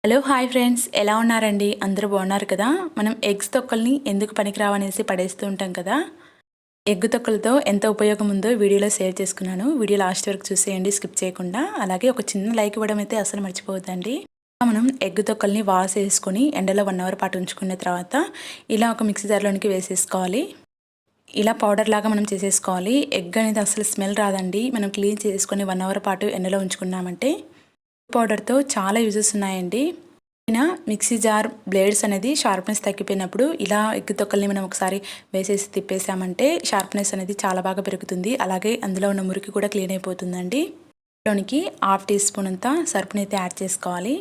Hello hi friends, ఎలా ఉన్నారండి? అందరూ బాగున్నారు కదా? మనం ఎగ్స్ తొక్కల్ని ఎందుకు పనికిరావనేసి పడేస్తూ ఉంటాం కదా. ఎగ్ తొక్కలతో ఎంత ఉపయోగం ఉందో వీడియోలో షేర్ చేసుకున్నాను. వీడియో లాస్ట్ వరకు చూసేయండి, స్కిప్ చేయకుండా. అలాగే ఒక చిన్న లైక్ ఇవ్వడం అయితే అసలు మర్చిపోవద్దండి. మనం ఎగ్ తొక్కల్ని వాష్ చేసుకొని ఎండలో 1 అవర్ పాటు ఉంచుకున్న తర్వాత ఇలా ఒక మిక్సీ జార్లోనికి వేసేసుకోవాలి. ఇలా పౌడర్ లాగా మనం చేసేసుకోవాలి. ఎగ్ అనేది అసలు స్మెల్ రాదండి. మనం క్లీన్ చేసుకొని 1 అవర్ పాటు ఎండలో ఉంచుకున్నామంటే. పౌడర్తో చాలా యూజెస్ ఉన్నాయండి. మిక్సీ జార్ బ్లేడ్స్ అనేది షార్ప్నెస్ తగ్గిపోయినప్పుడు ఇలా ఎగ్ తొక్కల్ని మనం ఒకసారి వేసేసి తిప్పేసామంటే షార్ప్నెస్ అనేది చాలా బాగా పెరుగుతుంది. అలాగే అందులో ఉన్న మురికి కూడా క్లీన్ అయిపోతుందండి. లోనికి 1/2 టీ స్పూన్ అంతా సర్ఫ్ని అయితే యాడ్ చేసుకోవాలి.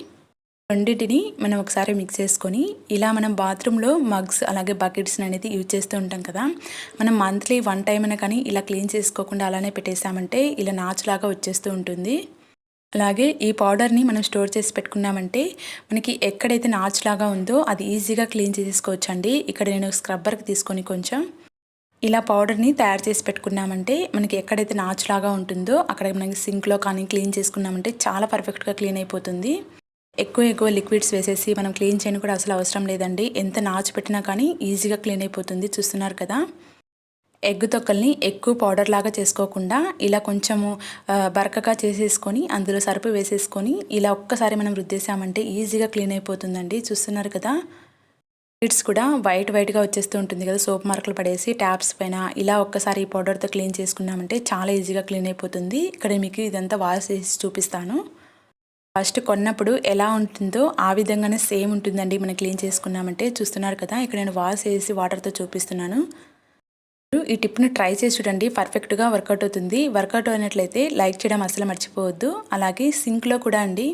రెండింటిని మనం ఒకసారి మిక్స్ చేసుకొని ఇలా మనం బాత్రూంలో మగ్స్ అలాగే బకెట్స్ అనేది యూజ్ చేస్తూ ఉంటాం కదా. మనం మంత్లీ 1 టైం అయినా కానీ ఇలా క్లీన్ చేసుకోకుండా అలానే పెట్టేసామంటే ఇలా నాచులాగా వచ్చేస్తూ ఉంటుంది. అలాగే ఈ పౌడర్ని మనం స్టోర్ చేసి పెట్టుకున్నామంటే మనకి ఎక్కడైతే నాచులాగా ఉందో అది ఈజీగా క్లీన్ చేసేసుకోవచ్చండి. ఇక్కడ నేను స్క్రబ్బర్కి తీసుకొని కొంచెం ఇలా పౌడర్ని తయారు చేసి పెట్టుకున్నామంటే మనకి ఎక్కడైతే నాచులాగా ఉంటుందో అక్కడ మనకి సింక్లో కానీ క్లీన్ చేసుకున్నామంటే చాలా పర్ఫెక్ట్గా క్లీన్ అయిపోతుంది. ఎక్కువ లిక్విడ్స్ వేసేసి మనం క్లీన్ చేయని కూడా అసలు అవసరం లేదండి. ఎంత నాచు పెట్టినా కానీ ఈజీగా క్లీన్ అయిపోతుంది. చూస్తున్నారు కదా. ఎగ్ తొక్కల్ని ఎక్కువ పౌడర్ లాగా చేసుకోకుండా ఇలా కొంచెము బరకగా చేసేసుకొని అందులో సరుపు వేసేసుకొని ఇలా ఒక్కసారి మనం రుద్దేసామంటే ఈజీగా క్లీన్ అయిపోతుందండి. చూస్తున్నారు కదా. లిడ్స్ కూడా వైట్గా వచ్చేస్తూ ఉంటుంది కదా, సోప్ మార్కులు పడేసి ట్యాప్స్ పైన ఇలా ఒక్కసారి ఈ పౌడర్తో క్లీన్ చేసుకున్నామంటే చాలా ఈజీగా క్లీన్ అయిపోతుంది. ఇక్కడ మీకు ఇదంతా వాష్ చేసి చూపిస్తాను. ఫస్ట్ కొన్నప్పుడు ఎలా ఉంటుందో ఆ విధంగానే సేమ్ ఉంటుందండి మనం క్లీన్ చేసుకున్నామంటే. చూస్తున్నారు కదా, ఇక్కడ నేను వాష్ చేసి వాటర్తో చూపిస్తున్నాను. ఈ టిప్ని ట్రై చేసి చూడండి, పర్ఫెక్ట్గా వర్కౌట్ అవుతుంది. వర్కౌట్ అయినట్లయితే లైక్ చేయడం అసలు మర్చిపోవద్దు. అలాగే సింక్లో కూడా అండి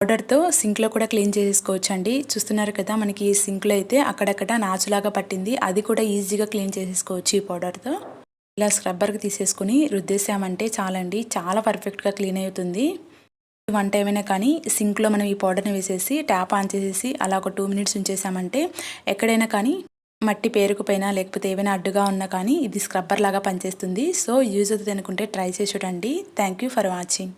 పౌడర్తో సింక్లో కూడా క్లీన్ చేసుకోవచ్చు అండి. చూస్తున్నారు కదా, మనకి ఈ సింక్లో అయితే అక్కడక్కడ నాచులాగా పట్టింది, అది కూడా ఈజీగా క్లీన్ చేసేసుకోవచ్చు ఈ పౌడర్తో. ఇలా స్క్రబ్బర్కి తీసేసుకుని రుద్దేసామంటే చాలండి, చాలా పర్ఫెక్ట్గా క్లీన్ అవుతుంది. 1 టైం అయినా కానీ సింక్లో మనం ఈ పౌడర్ని వేసేసి ట్యాప్ ఆన్ చేసేసి అలా ఒక 2 మినిట్స్ ఉంచేసామంటే ఎక్కడైనా కానీ మట్టి పేరుకుపోయినా లేకపోతే ఏమైనా అడ్డుగా ఉన్నా కానీ ఇది స్క్రబ్బర్ లాగా పనిచేస్తుంది. సో యూజ్ అవుతుంది అనుకుంటే ట్రై చేసి చూడండి. Thank you for watching.